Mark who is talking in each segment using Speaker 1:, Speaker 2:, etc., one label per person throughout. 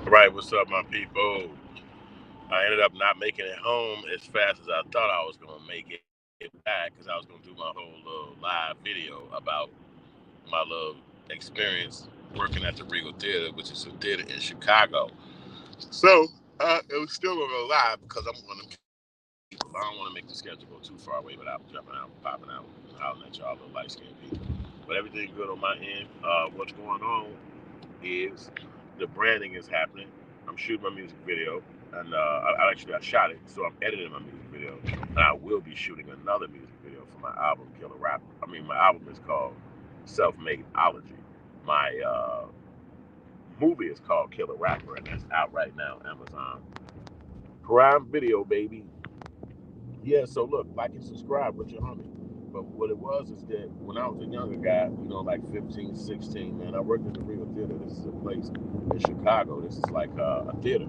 Speaker 1: Right, what's up, my people? I ended up not making it home as fast as I thought I was gonna make it back because I was gonna do my whole little live video about my little experience working at the Regal Theater, which is a theater in Chicago. So it was still gonna go live because I'm one of them people. I don't want to make the schedule go too far away without jumping out, popping out, and hollering at y'all little light skinned people. But everything's good on my end. What's going on is the branding is happening. I'm shooting my music video, and I shot it, so I'm editing my music video, and I will be shooting another music video for my album Killer Rap. I mean, my album is called Self Made Ology. My movie is called Killer Rapper, and that's out right now, Amazon Prime Video, baby. Yeah, so look, like and subscribe with your homie. But what it was is that when I was a younger guy, like 15, 16, man, I worked at the Regal Theater. This is a place in Chicago. This is like a theater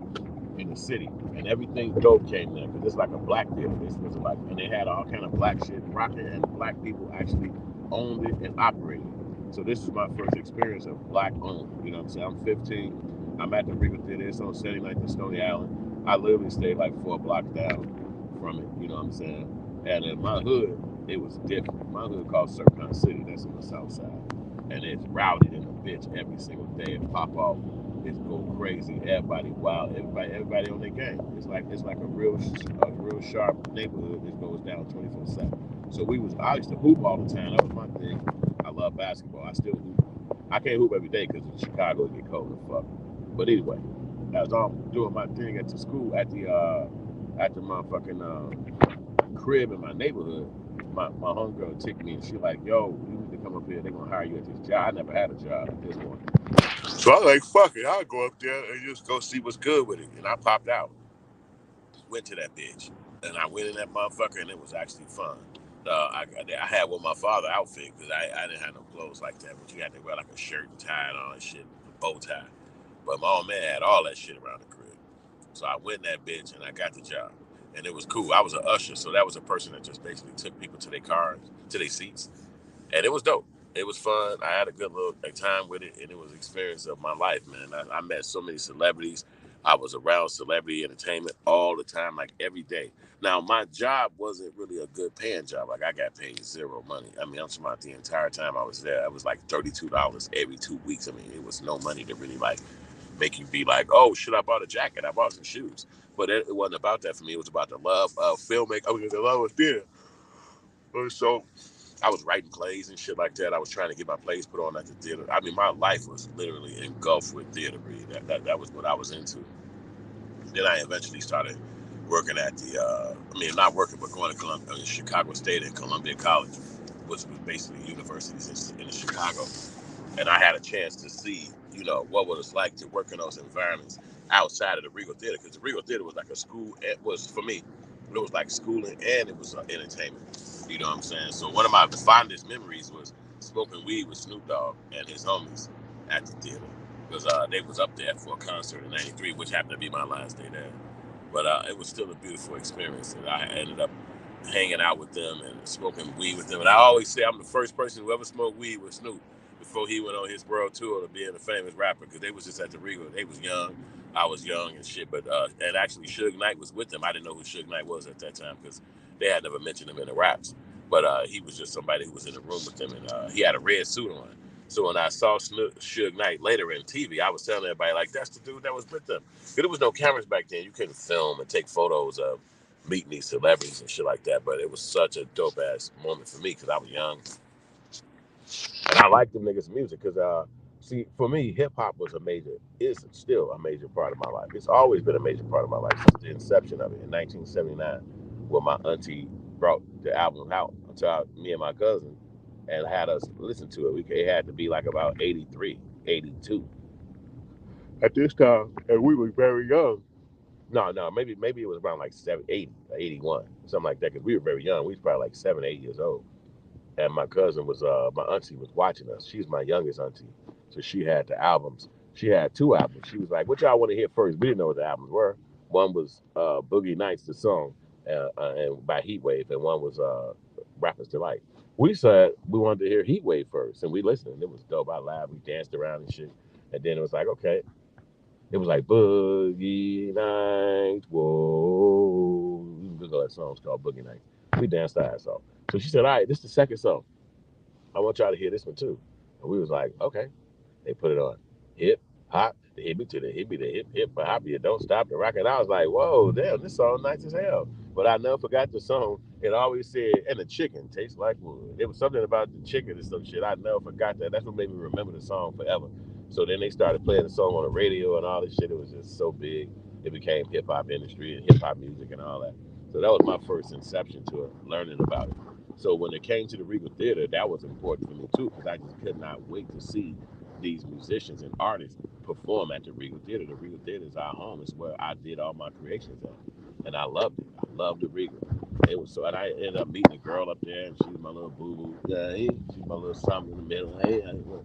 Speaker 1: in the city. And everything dope came there because it's like a black theater. This was like, and they had all kind of black shit rocking, and black people actually owned it and operated it. So this is my first experience of black owned. You know what I'm saying? I'm 15. I'm at the Regal Theater. It's on 79th and Stony Island. I literally stayed like 4 blocks down from it, you know what I'm saying? And in my hood, it was different. My hood called Serpentine City, that's on the south side. And it's rowdy in the bitch every single day. It pop off, it's go crazy, everybody wild, everybody on their game. It's like a real sharp neighborhood that goes down 24/7. So I used to hoop all the time. That was my thing. I love basketball. I still hoop. I can't hoop every day because in Chicago it get cold as fuck. But anyway, as I'm doing my thing at the school, at the motherfucking crib in my neighborhood, my homegirl ticked me and she like, yo, you need to come up here. They're gonna hire you at this job. I never had a job at this one. So I was like, fuck it, I'll go up there and just go see what's good with it. And I popped out, went to that bitch, and I went in that motherfucker, and it was actually fun. I had with my father outfit because I didn't have no clothes like that, but you had to wear like a shirt and tie and all that shit, a bow tie. But my old man had all that shit around the crib. So I went in that bitch and I got the job. And it was cool. I was an usher, so that was a person that just basically took people to their cars, to their seats. And it was dope. It was fun. I had a good little time with it, and it was an experience of my life, man. I met so many celebrities. I was around celebrity entertainment all the time, like every day. Now, my job wasn't really a good paying job. Like, I got paid zero money. I mean, I'm talking about the entire time I was there. It was like $32 every 2 weeks. I mean, it was no money to really, like, make you be like, oh, shit, I bought a jacket. I bought some shoes. But it wasn't about that for me. It was about the love of filmmaking. I mean, the love of theater. So I was writing plays and shit like that. I was trying to get my plays put on at the theater. I mean, my life was literally engulfed with theater. That was what I was into. Then I eventually started working at not working, but going to Chicago State and Columbia College, which was basically universities in Chicago. And I had a chance to see, what it was like to work in those environments outside of the Regal Theater, because the Regal Theater was like a school. It was for me, it was like schooling and it was entertainment. You know what I'm saying? So one of my fondest memories was smoking weed with Snoop Dogg and his homies at the theater, because they was up there for a concert in '93, which happened to be my last day there. But it was still a beautiful experience, and I ended up hanging out with them and smoking weed with them. And I always say I'm the first person who ever smoked weed with Snoop before he went on his world tour to being a famous rapper, because they was just at the Regal. They was young, I was young and shit. But and actually, Suge Knight was with them. I didn't know who Suge Knight was at that time because they had never mentioned him in the raps. But he was just somebody who was in the room with them, and he had a red suit on. So when I saw Suge Knight later in TV, I was telling everybody like, "That's the dude that was with them." Because there was no cameras back then. You couldn't film and take photos of meeting these celebrities and shit like that. But it was such a dope ass moment for me because I was young and I like them niggas' music because, see, for me, hip hop was a major, is still a major part of my life. It's always been a major part of my life since the inception of it in 1979, when my auntie brought the album out to me and my cousin and had us listen to it. It had to be like about 83, 82 at this time, and we were very young. No, no, maybe it was around like 80, 81, something like that, because we were very young. We was probably like 7, 8 years old, and my cousin was my auntie was watching us. She's my youngest auntie, so she had the albums. She had 2 albums. She was like, "What y'all want to hear first?" We didn't know what the albums were. One was Boogie Nights, the song, and by Heatwave, and one was Rapper's Delight. We said we wanted to hear Heatwave first, and we listened. And it was dope. I laughed. We danced around and shit. And then it was like, okay. It was like Boogie Nights, whoa. You can Google that song. It's called Boogie Nights. We danced our ass off. So she said, all right, this is the second song. I want y'all to hear this one too. And we was like, okay. They put it on. Hip, hop, the hippie to the hippie, the hip, hip, hop, you don't stop the rock. And I was like, whoa, damn, this song nice as hell. But I never forgot the song. It always said, and the chicken tastes like wood. It was something about the chicken and some shit. I never forgot that. That's what made me remember the song forever. So then they started playing the song on the radio and all this shit. It was just so big. It became hip hop industry and hip hop music and all that. So that was my first inception to it, learning about it. So when it came to the Regal Theater, that was important for me too, because I just could not wait to see these musicians and artists perform at the Regal Theater. The Regal Theater is our home. It's where I did all my creations at. And I loved it. I loved the Regal. It was so, and I ended up meeting a girl up there, and she was my little boo boo. Yeah, hey, she's my little something in the middle. Hey, I do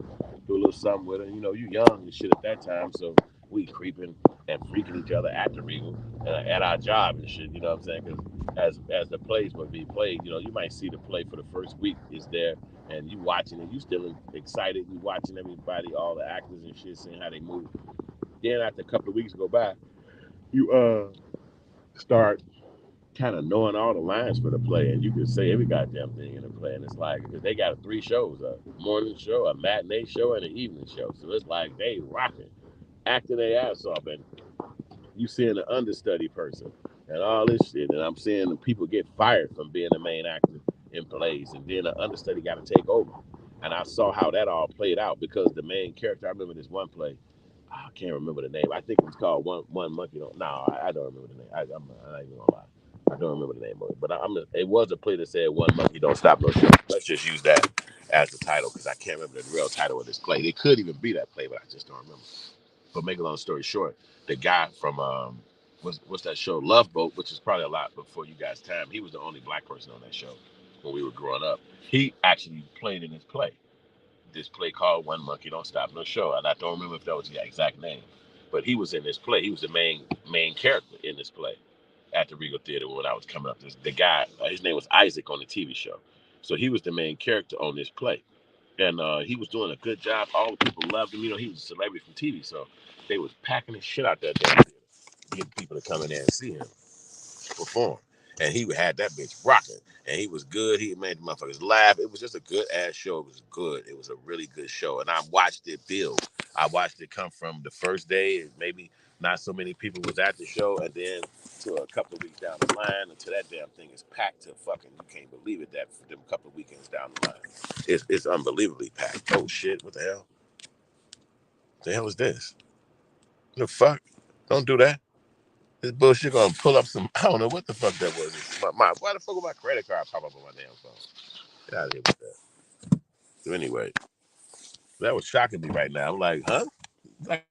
Speaker 1: a little something with her. You know, you young and shit at that time, so we creeping and freaking each other at the Regal at our job and shit. You know what I'm saying? Because as the plays would be played, you know, you might see the play for the first week is there, and you watching it, you still excited. You watching everybody, all the actors and shit, seeing how they move. Then after a couple of weeks go by, you start kind of knowing all the lines for the play, and you can say every goddamn thing in the play. And it's like, because they got three shows: a morning show, a matinee show, and an evening show. So it's like they rocking, acting their ass off, and you seeing the understudy person and all this shit. And I'm seeing the people get fired from being the main actor in plays, and then the understudy got to take over. And I saw how that all played out because the main character, I remember this one play. I can't remember the name. I think it was called One Monkey Don't. No, I don't remember the name. I'm not even gonna lie. I don't remember the name of it. But it was a play that said One Monkey Don't Stop No Show. Let's just use that as the title because I can't remember the real title of this play. It could even be that play, but I just don't remember. But make a long story short, the guy from what's that show, Love Boat, which is probably a lot before you guys' time. He was the only black person on that show when we were growing up. He actually played in this play called One Monkey Don't Stop No Show, and I don't remember if that was the exact name, but he was in this play. He was the main character in this play at the Regal Theater when I was coming up. The guy, his name was Isaac on the TV show, so he was the main character on this play, and he was doing a good job. All the people loved him. You know, he was a celebrity from TV, so they was packing the shit out that damn theater, getting people to come in there and see him perform. And he had that bitch rocking. And he was good. He made the motherfuckers laugh. It was just a good ass show. It was good. It was a really good show. And I watched it build. I watched it come from the first day. Maybe not so many people was at the show. And then to a couple of weeks down the line until that damn thing is packed to fucking, you can't believe it, that for them couple of weekends down the line. It's unbelievably packed. Oh shit, what the hell? The hell is this? The fuck? Don't do that. This bullshit gonna pull up some. I don't know what the fuck that was. Why the fuck would my credit card pop up on my damn phone? Get out of here with that. So anyway, that was shocking me right now. I'm like, huh? Like,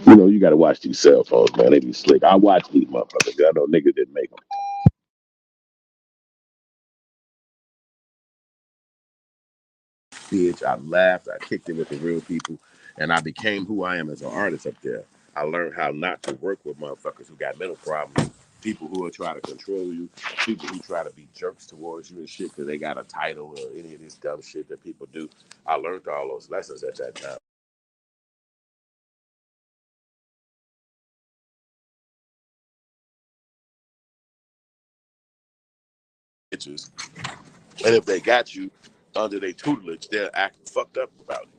Speaker 1: you know, you gotta watch these cell phones, man. They be slick. I watch these motherfuckers. I know niggas didn't make them. Bitch, I laughed. I kicked it with the real people, and I became who I am as an artist up there. I learned how not to work with motherfuckers who got mental problems, people who are trying to control you, people who try to be jerks towards you and shit because they got a title or any of this dumb shit that people do. I learned all those lessons at that time. Bitches. And if they got you under their tutelage, they'll act fucked up about it.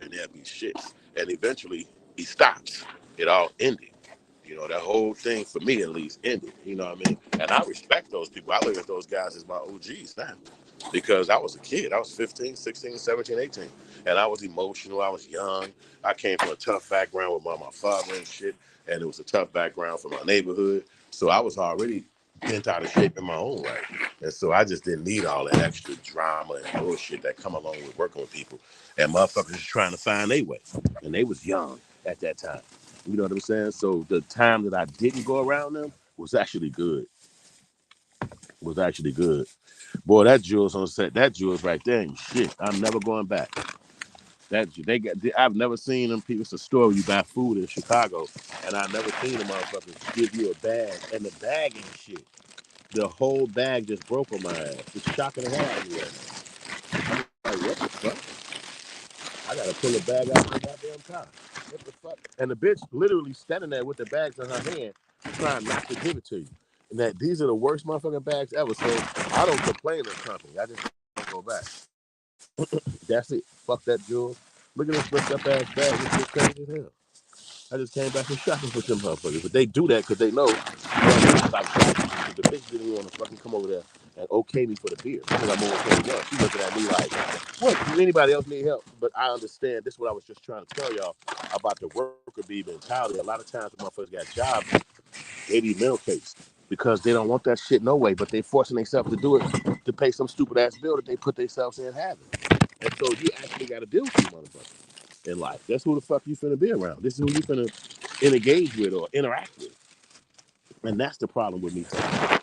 Speaker 1: And they'll be shit. And eventually, he stops. It all ended. You know, that whole thing, for me at least, ended. You know what I mean? And I respect those people. I look at those guys as my OGs now. Because I was a kid. I was 15, 16, 17, 18. And I was emotional. I was young. I came from a tough background with my father and shit. And it was a tough background from my neighborhood. So I was already bent out of shape in my own right. And so I just didn't need all that extra drama and bullshit that come along with working with people. And motherfuckers just trying to find their way. And they was young at that time. You know what I'm saying? So the time that I didn't go around them was actually good. Was actually good. Boy, that Jules on set, that Jules right there, and shit. I'm never going back. That they got, I've never seen them people. It's a store where you buy food in Chicago, and I've never seen them motherfuckers give you a bag, and the bag ain't shit. The whole bag just broke on my ass. It's shocking the hell out of me right now. I'm like, what the fuck? I gotta pull a bag out of my goddamn car. What the fuck? And the bitch literally standing there with the bags in her hand, trying not to give it to you. And that these are the worst motherfucking bags ever. So I don't complain of the company. I just don't go back. That's it. Fuck that, Jules. Look at this ripped up ass bag. This shit crazy as hell. I just came back from shopping for them motherfuckers. But they do that because they know stop shopping. The bitch didn't even want to fucking come over there and okay me for the beer because I'm on 21. She looking at me like, what? Does anybody else need help? But I understand. This is what I was just trying to tell y'all about the worker bee mentality. A lot of times the motherfuckers got jobs, they be middle case because they don't want that shit no way, but they forcing themselves to do it to pay some stupid ass bill that they put themselves in having. And so you actually got to deal with these motherfuckers in life. That's who the fuck you finna be around. This is who you finna engage with or interact with. And that's the problem with me.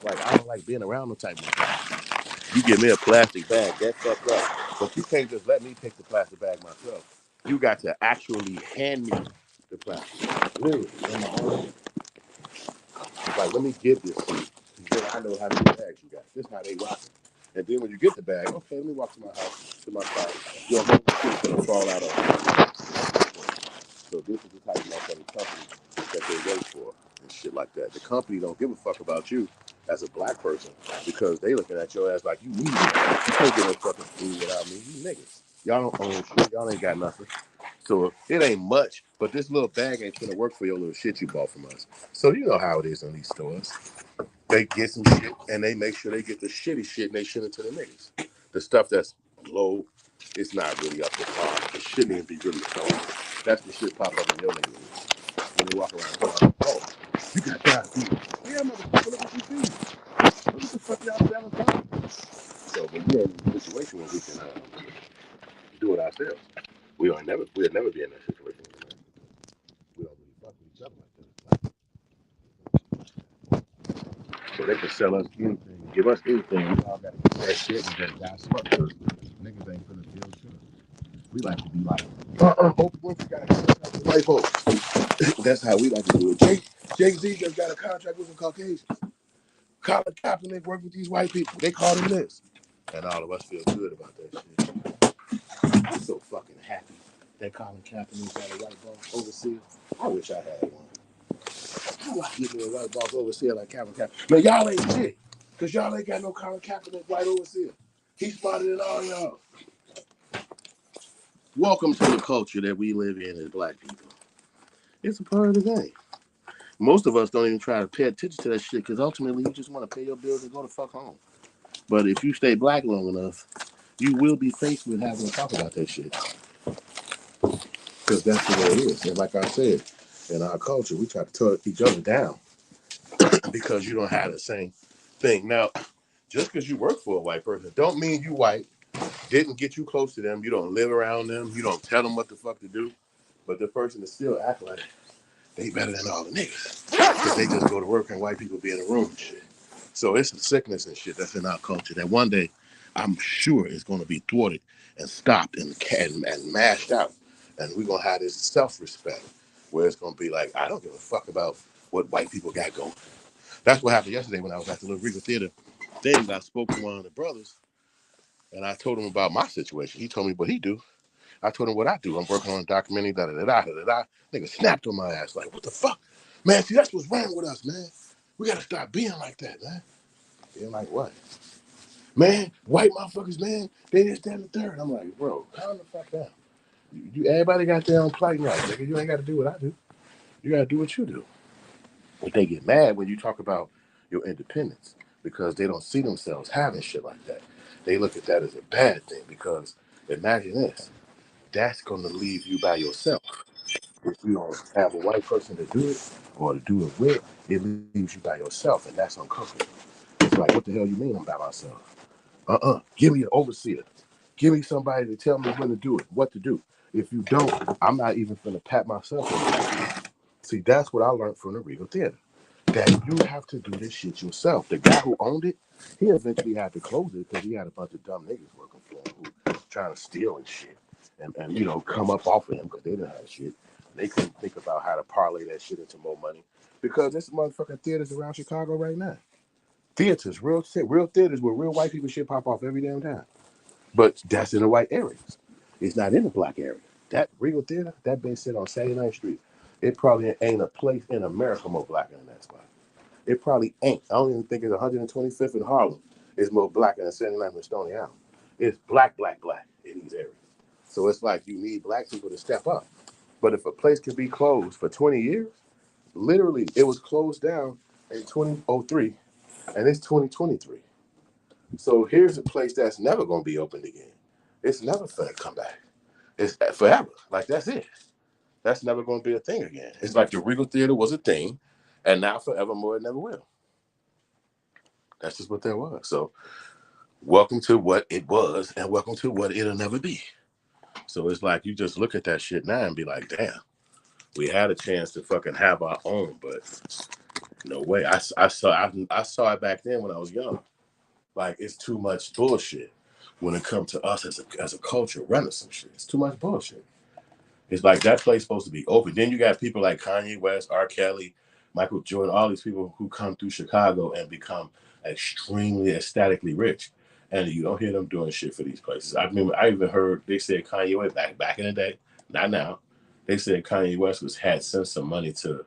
Speaker 1: Like, I don't like being around no type of stuff. You give me a plastic bag, that's fucked up. But you can't just let me take the plastic bag myself. You got to actually hand me the plastic. Literally, in my own. Like, let me give this to you. Then I know how many bags you got. This is how they rock it. And then when you get the bag, okay, let me walk to my house, to my car. Your whole shit's gonna fall out of it. So this is the type of motherfucking company that they work for and shit like that. The company don't give a fuck about you as a black person because they looking at your ass like you need me. You can't get no fucking food without me. You niggas. Y'all don't own shit. Y'all ain't got nothing. So it ain't much, but this little bag ain't gonna work for your little shit you bought from us. So you know how it is in these stores. They get some shit and they make sure they get the shitty shit and they shit it to the niggas. The stuff that's low, it's not really up to par. It shouldn't even be really sold. That's the shit pop up in your niggas when they walk around. Oh, you got diabetes. Yeah, motherfucker, look what you see. Look what the fuck y'all selling for. So, but we ain't in a situation where we can do it ourselves. We'll never be in that situation. We don't really fuck with each other like that. So they can sell us anything, give us anything. We all got to get that shit and just die smart because niggas ain't finna deal shit. We like to be like, Oprah Winfrey got a contract with white folks. That's how we like to do it. Jay-Z just got a contract with some Caucasians. Colin Kaepernick worked with these white people. They called him this. And all of us feel good about that shit. I'm so fucking happy that Colin Kaepernick got a white boss overseas. I wish I had one. I like getting a white boss overseer like Colin Kaepernick. Man, y'all ain't shit. Because y'all ain't got no Colin Kaepernick white overseer. He's smarter than all y'all. Welcome to the culture that we live in as black people. It's a part of the game. Most of us don't even try to pay attention to that shit because ultimately you just want to pay your bills and go the fuck home. But if you stay black long enough, you will be faced with having to talk about that shit. Because that's the way it is. And like I said, in our culture, we try to tear each other down because you don't have the same thing. Now, just because you work for a white person don't mean you white, didn't get you close to them, you don't live around them, you don't tell them what the fuck to do. But the person is still act like they better than all the niggas. Because they just go to work and white people be in the room and shit. So it's a sickness and shit that's in our culture that one day I'm sure is going to be thwarted and stopped and mashed out. And we're going to have this self-respect where it's going to be like, I don't give a fuck about what white people got going. That's what happened yesterday when I was at the little Regal Theater thing. I spoke to one of the brothers and I told him about my situation. He told me what he do. I told him what I do. I'm working on a documentary, da da da da da da. Nigga snapped on my ass like, what the fuck? Man, see, that's what's wrong with us, man. We gotta stop being like that, man. Being like what? Man, white motherfuckers, man, they just stand the third. I'm like, bro, calm the fuck down. Everybody got their own plight now, nigga. You ain't gotta do what I do. You gotta do what you do. But they get mad when you talk about your independence because they don't see themselves having shit like that. They look at that as a bad thing because imagine this. That's gonna leave you by yourself. If you don't have a white person to do it or to do it with, it leaves you by yourself, and that's uncomfortable. It's like, what the hell you mean I'm by myself? Give me an overseer. Give me somebody to tell me when to do it, what to do. If you don't, I'm not even gonna pat myself on the back. See, that's what I learned from the Regal Theater. That you have to do this shit yourself. The guy who owned it, he eventually had to close it because he had a bunch of dumb niggas working for him who was trying to steal and shit. And you know, come up off of him because they didn't have shit. They couldn't think about how to parlay that shit into more money. Because there's motherfucking theaters around Chicago right now. Theaters, real theaters where real white people shit pop off every damn time. But that's in the white areas. It's not in the black area.
Speaker 2: That Regal Theater, that bitch sit on 79th Street. It probably ain't a place in America more blacker than that spot. It probably ain't. I don't even think it's 125th in Harlem. It's more blacker than 79th and Stony Island. It's black, black, black in these areas. So it's like you need black people to step up. But if a place can be closed for 20 years, literally it was closed down in 2003 and it's 2023. So here's a place that's never going to be opened again. It's never going to come back. It's forever. Like that's it. That's never going to be a thing again. It's like the Regal Theater was a thing, and now forevermore it never will. That's just what there was. So welcome to what it was, and welcome to what it'll never be. So it's like you just look at that shit now and be like, damn, we had a chance to fucking have our own, but no way. I saw it back then when I was young. Like it's too much bullshit when it comes to us as a culture running some shit. It's too much bullshit. It's like that place supposed to be open. Then you got people like Kanye West, R. Kelly, Michael Jordan, all these people who come through Chicago and become extremely ecstatically rich. And you don't hear them doing shit for these places. I remember I even heard they said Kanye West back in the day, not now. They said Kanye West had sent some money to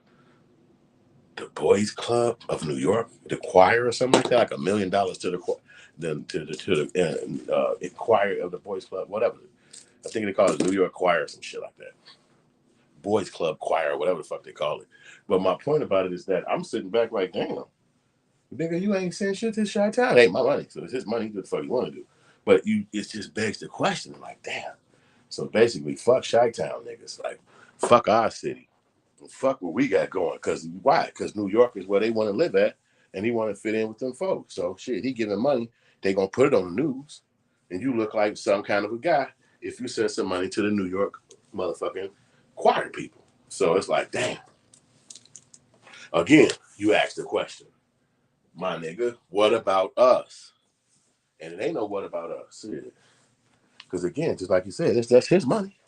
Speaker 2: the Boys Club of New York, the choir or something like that, like $1 million to the choir of the Boys Club, whatever. I think they call it New York Choir or some shit like that. Boys Club Choir, whatever the fuck they call it. But my point about it is that I'm sitting back like, damn, nigga, you ain't saying shit to Chi-Town. It ain't my money, so it's his money. Do what the fuck you want to do. But it just begs the question, like, damn. So basically, fuck Chi-Town niggas. Like, fuck our city. Fuck what we got going. Cause why? Because New York is where they want to live at, and he want to fit in with them folks. So shit, he giving money. They gonna put it on the news, and you look like some kind of a guy if you send some money to the New York motherfucking choir people. So it's like, damn. Again, you ask the question, my nigga, what about us? And it ain't no what about us. Because again, just like you said, that's his money.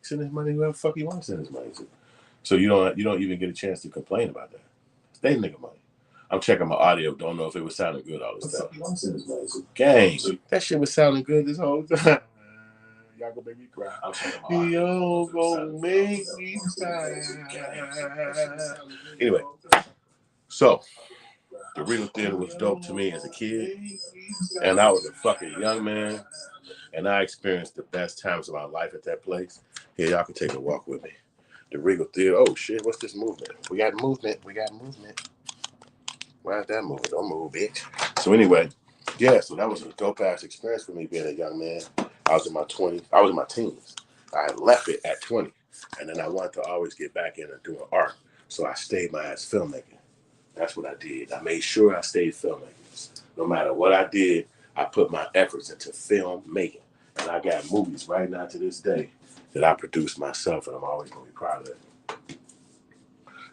Speaker 2: Send his money whoever the fuck he wants to send his money to. So you don't even get a chance to complain about that. It's they nigga money. I'm checking my audio. Don't know if it was sounding good all this time. Gang, that shit was sounding good this whole time. Y'all gonna make me cry. Y'all gonna make me cry. Anyway, so the Regal Theater was dope to me as a kid, and I was a fucking young man, and I experienced the best times of my life at that place. Here, y'all can take a walk with me. The Regal Theater. Oh shit, what's this movement? We got movement. Why is that moving? Don't move, bitch. So anyway, yeah, so that was a dope ass experience for me being a young man. I was in my 20s. I was in my teens. I left it at 20. And then I wanted to always get back into doing art. So I stayed my ass filmmaking. That's what I did. I made sure I stayed filmmaking. No matter what I did, I put my efforts into filmmaking. And I got movies right now to this day that I produced myself, and I'm always going to be proud of it.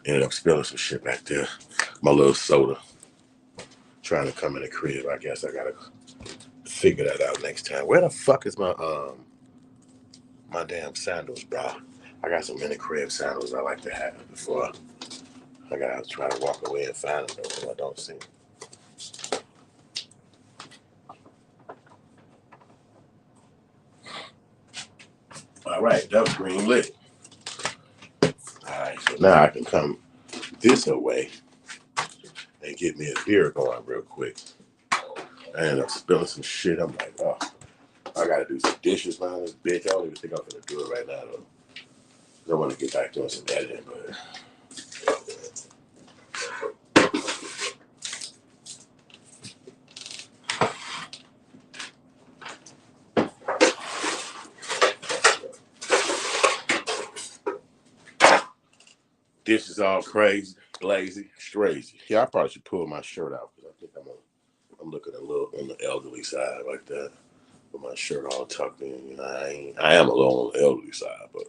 Speaker 2: Ended up spilling some shit back there. My little soda. Trying to come in the crib. I guess I gotta figure that out next time. Where the fuck is my damn sandals, bro? I got some in the crib sandals I like to have before I gotta try to walk away and find them though. I don't see them. All right, that was green lit. All right, so now I can come this way and get me a beer going real quick. I ended up spilling some shit. I'm like, oh, I gotta do some dishes behind this bitch. I don't even think I'm gonna do it right now though. I want to get back doing some editing, but this is all crazy, lazy, strazy. Yeah, I probably should pull my shirt out because I think I'm looking a little on the elderly side like that. With my shirt all tucked in. You know, I am a little on the elderly side, but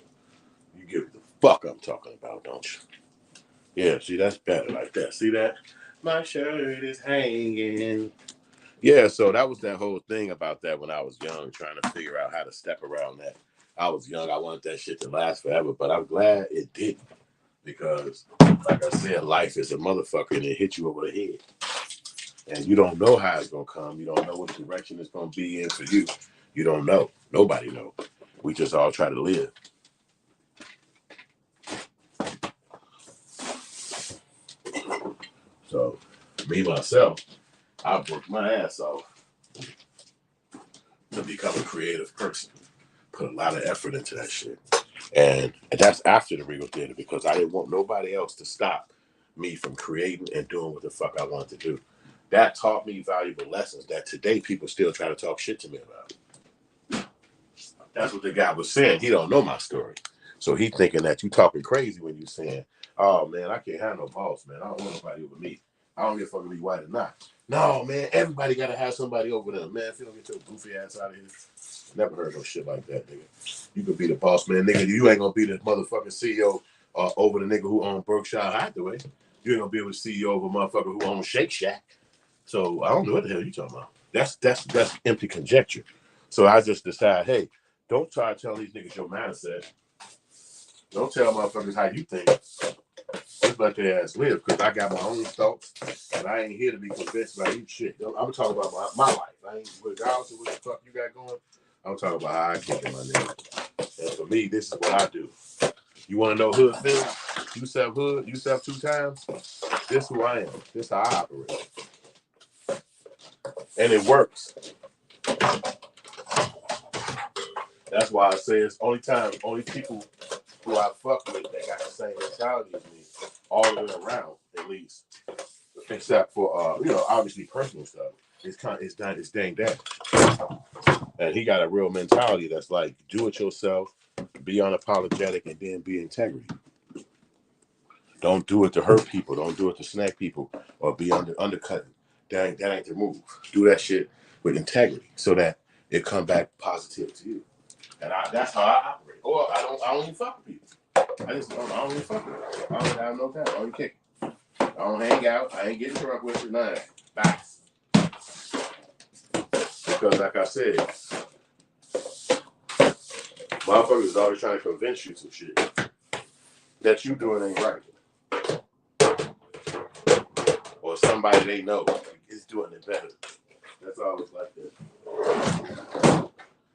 Speaker 2: you get what the fuck I'm talking about, don't you? Yeah, see, that's better like that. See that? My shirt is hanging. Yeah, so that was that whole thing about that when I was young, trying to figure out how to step around that. I was young. I wanted that shit to last forever, but I'm glad it didn't. Because, like I said, life is a motherfucker and it hits you over the head. And you don't know how it's going to come. You don't know what direction it's going to be in for you. You don't know. Nobody knows. We just all try to live. So, me, myself, I've worked my ass off to become a creative person. Put a lot of effort into that shit. And that's after the Regal Theater because I didn't want nobody else to stop me from creating and doing what the fuck I wanted to do. That taught me valuable lessons that today people still try to talk shit to me about. That's what the guy was saying. He don't know my story. So he thinking that you talking crazy when you saying, oh man, I can't have no boss, man. I don't want nobody over me. I don't give a fuck if you white or not. No, man, everybody gotta have somebody over them. Man, if you don't get your goofy ass out of here. Never heard no shit like that, nigga. You could be the boss man, nigga. You ain't gonna be the motherfucking CEO over the nigga who owned Berkshire Hathaway. You ain't gonna be able to CEO over a motherfucker who owns Shake Shack. So I don't know what the hell you talking about. That's empty conjecture. So I just decide, hey, don't try to tell these niggas your mindset. Don't tell motherfuckers how you think. Just let their ass live, because I got my own thoughts, and I ain't here to be convinced by you shit. I'm gonna talk about my life. I ain't regardless of what the fuck you got going. I'm talking about how I kick it, my nigga. And for me, this is what I do. You want to know hood feelings? You self 2 times. This is who I am. This is how I operate, and it works. That's why I say it's only people who I fuck with that got the same mentality as me, all the way around, at least. Except for obviously personal stuff. It's dang that. And he got a real mentality that's like, do it yourself, be unapologetic, and then be integrity. Don't do it to hurt people. Don't do it to snag people or be undercutting. That ain't the move. Do that shit with integrity so that it come back positive to you. And that's how I operate. Or I don't even fuck with people. I don't even fuck with them. I don't have no time. I don't kick. I don't hang out. I ain't getting drunk with you. None of that. Bye. Because like I said, motherfuckers is always trying to convince you some shit that you doing ain't right. Or somebody they know is doing it better. That's always like that.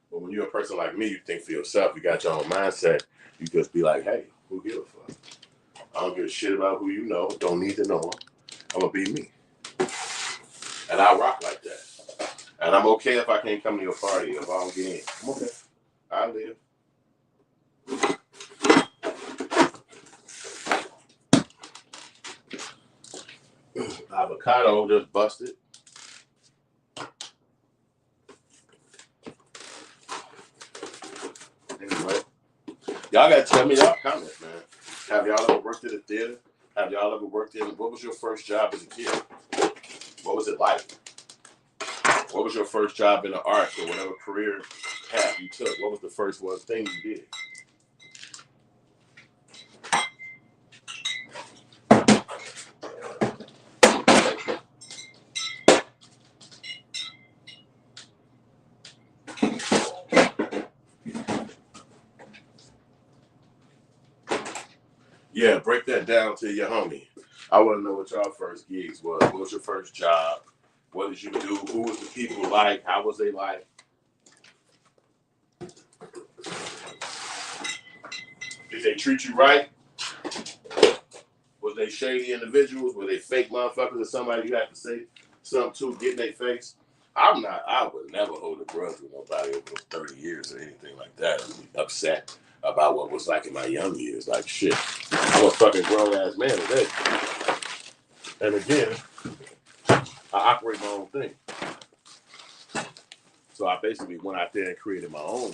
Speaker 2: But when you're a person like me, you think for yourself, you got your own mindset, you just be like, hey, who gives a fuck? I don't give a shit about who you know, don't need to know them. I'm gonna be me. And I rock like that. And I'm okay if I can't come to your party, if I don't get in. I'm okay. I live. Avocado just busted. Anyway, y'all gotta tell me y'all comments, man. Have y'all ever worked at a theater? Have y'all ever worked in? What was your first job as a kid? What was it like? What was your first job in the arts or whatever career path you took? What was the first thing you did? Yeah, break that down to your homie. I want to know what y'all first gigs was. What was your first job? What did you do? Who was the people like? How was they like? Did they treat you right? Was they shady individuals? Were they fake motherfuckers or somebody you have to say something to, get in their face? I would never hold a grudge with nobody over 30 years or anything like that. I'd be upset about what was like in my young years. Like, shit, I'm a fucking grown ass man today. And again, I operate my own thing. So I basically went out there and created my own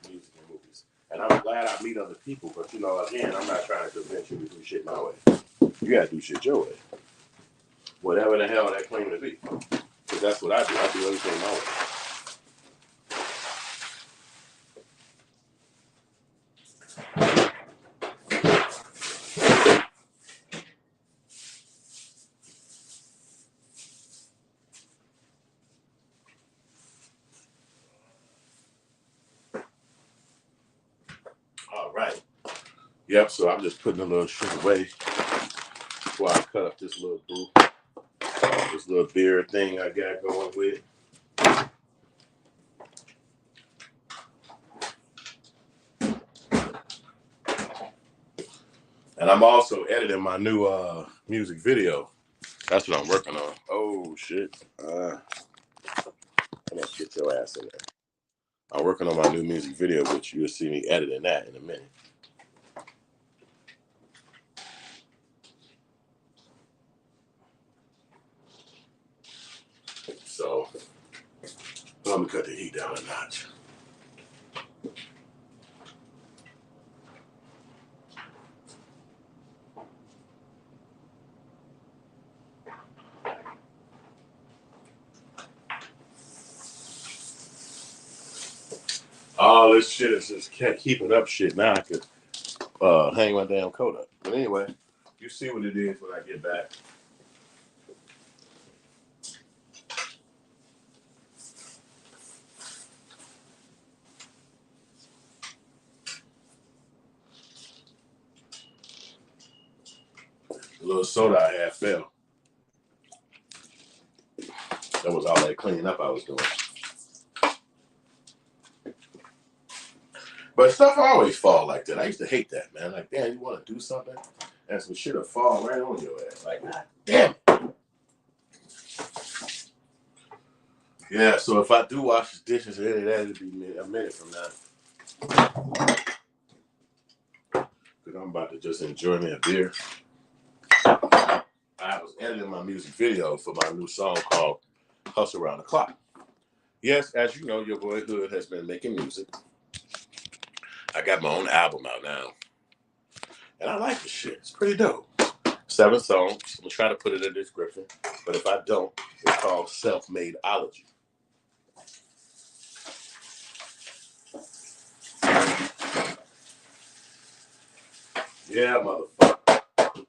Speaker 2: music and movies. And I'm glad I meet other people, but again, I'm not trying to convince you to do shit my way. You gotta do shit your way. Whatever the hell that claim to be. Because that's what I do. I do everything my way. All right. Yep, so I'm just putting a little shit away before I cut up this little brew. This little beer thing I got going with. And I'm also editing my new music video. That's what I'm working on. Oh shit. Come on, get your ass in there. I'm working on my new music video, which you'll see me editing that in a minute. So let me cut the heat down a notch. All this shit is just keeping up shit. Now I could hang my damn coat up. But anyway, you see what it is when I get back. The little soda I had fell. That was all that cleaning up I was doing. But stuff always fall like that. I used to hate that, man. Like, damn, you want to do something, and some shit'll fall right on your ass. Like, God damn it. Yeah, so if I do wash the dishes or any of that, it'll be a minute from now. Because I'm about to just enjoy me a beer. I was editing my music video for my new song called Hustle Around the Clock. Yes, as you know, your boy Hood has been making music. I got my own album out now. And I like this shit. It's pretty dope. 7 songs. I'm going to try to put it in the description. But if I don't, it's called Self-Made-ology. Yeah, motherfucker.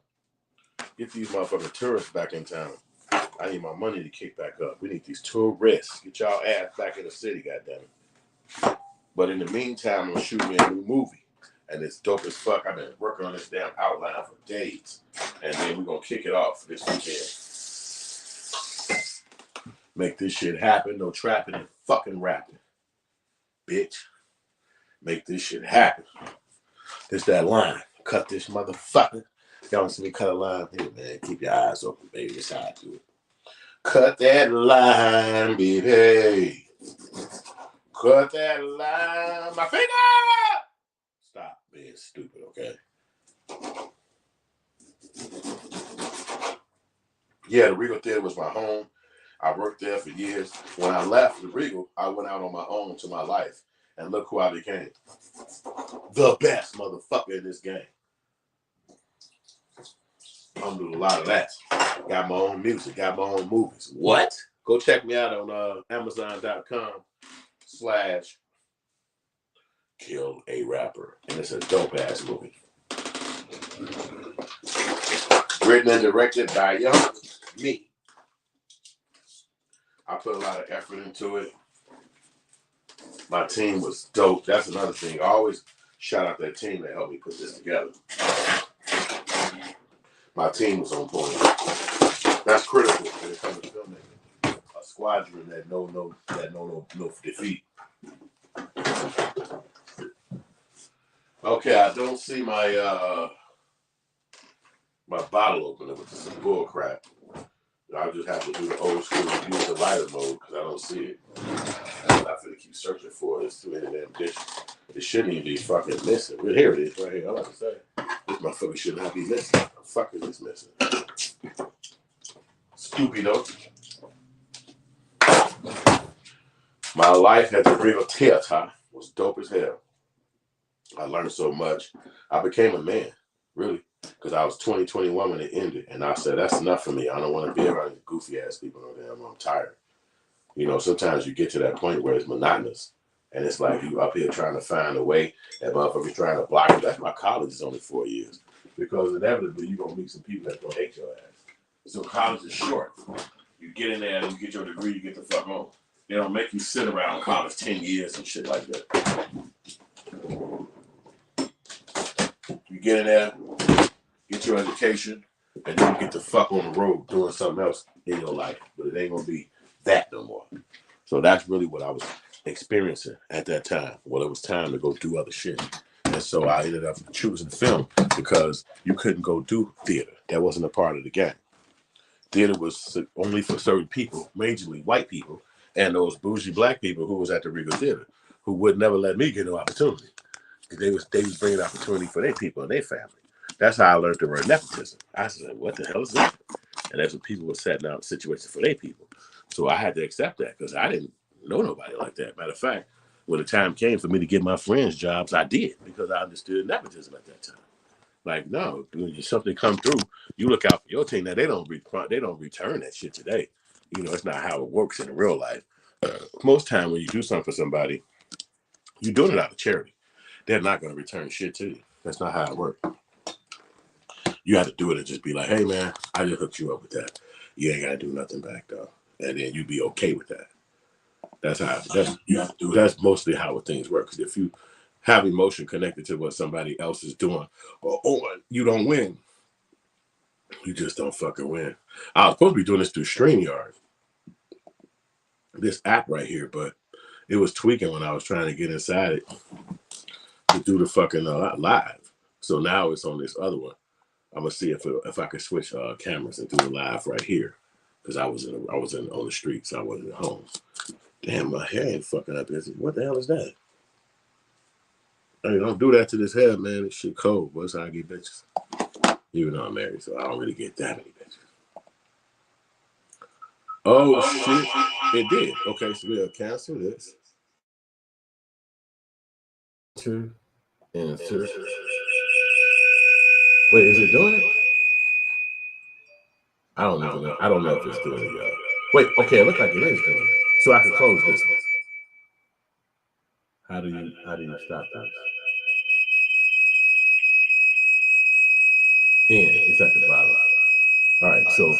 Speaker 2: Get these motherfucking tourists back in town. I need my money to kick back up. We need these tourists. Get y'all ass back in the city, goddammit. But in the meantime, I'm going to shoot me a new movie. And it's dope as fuck. I've been working on this damn outline for days. And then we're going to kick it off this weekend. Make this shit happen. No trapping and fucking rapping. Bitch. Make this shit happen. It's that line. Cut this motherfucker. Y'all want to see me cut a line? Here, man. Keep your eyes open, baby. That's how I do it. Cut that line, baby. Cut that line. My finger! Stop being stupid, okay? Yeah, the Regal Theater was my home. I worked there for years. When I left the Regal, I went out on my own to my life. And look who I became. The best motherfucker in this game. I'm doing a lot of that. Got my own music, got my own movies. What? Go check me out on Amazon.com/Kill a Rapper. And it's a dope ass movie. Written and directed by me. I put a lot of effort into it. My team was dope. That's another thing. I always shout out that team that helped me put this together. My team was on point. That's critical when it comes to filmmaking. A squadron that no defeat. Okay, I don't see my my bottle opener, which is some bull crap. I just have to do the old school and use the lighter mode because I don't see it. I'm not gonna keep searching for it. It's too many damn dishes. It shouldn't even be fucking missing. Well, here it is, right here. I'm about to say this motherfucker should not be missing. The fuck is this missing? Stupid though. My life at the Regal Theater was dope as hell. I learned so much. I became a man, really, because I was 21 when it ended, and I said that's enough for me. I don't want to be around these goofy ass people no damn. I'm tired. You know, sometimes you get to that point where it's monotonous, and it's like you up here trying to find a way. That motherfucker's trying to block you. That's why college is only 4 years, because inevitably you're gonna meet some people that's gonna hate your ass. So college is short. You get in there and you get your degree, you get the fuck on. They don't make you sit around college 10 years and shit like that. You get in there, get your education, and then you get the fuck on the road doing something else in your life. But it ain't gonna be that no more. So that's really what I was experiencing at that time. Well, it was time to go do other shit. And so I ended up choosing film because you couldn't go do theater. That wasn't a part of the game. theater was only for certain people, majorly white people, and those bougie black people who was at the Regal Theater, who would never let me get no opportunity. They was bringing opportunity for their people and their family. That's how I learned the word nepotism. I said, "What the hell is that?" And that's what people were setting out situations for their people. So I had to accept that because I didn't know nobody like that. Matter of fact, when the time came for me to get my friends jobs, I did because I understood nepotism at that time. Like, no, when something come through, you look out for your team. Now they don't return that shit today. You know, it's not how it works in real life. Most time when you do something for somebody, you're doing it out of charity. They're not going to return shit to you. That's not how it works. You have to do it and just be like, hey man, I just hooked you up with that. You ain't got to do nothing back though, and then you be okay with that. That's how. That's you have to do. That's mostly how things work. Because if you have emotion connected to what somebody else is doing or on, you don't win. You just don't fucking win. I was supposed to be doing this through StreamYard, this app right here, but it was tweaking when I was trying to get inside it to do the fucking live. So now it's on this other one. I'm gonna see if I can switch cameras and do the live right here because I was on the street, so I wasn't at home. Damn, my hair ain't fucking up. What the hell is that? Hey, don't do that to this hair, man. This shit cold. What's how I get bitches? Even though I'm married, so I don't really get that many bitches. Oh shit! It did. Okay, so we'll cancel this. Insert. Wait, is it doing it? I don't even know. I don't know if it's doing it, y'all. Wait, okay, it looks like it is doing it. So I can close this one. How do you stop this? And it's at the bottom. All right, so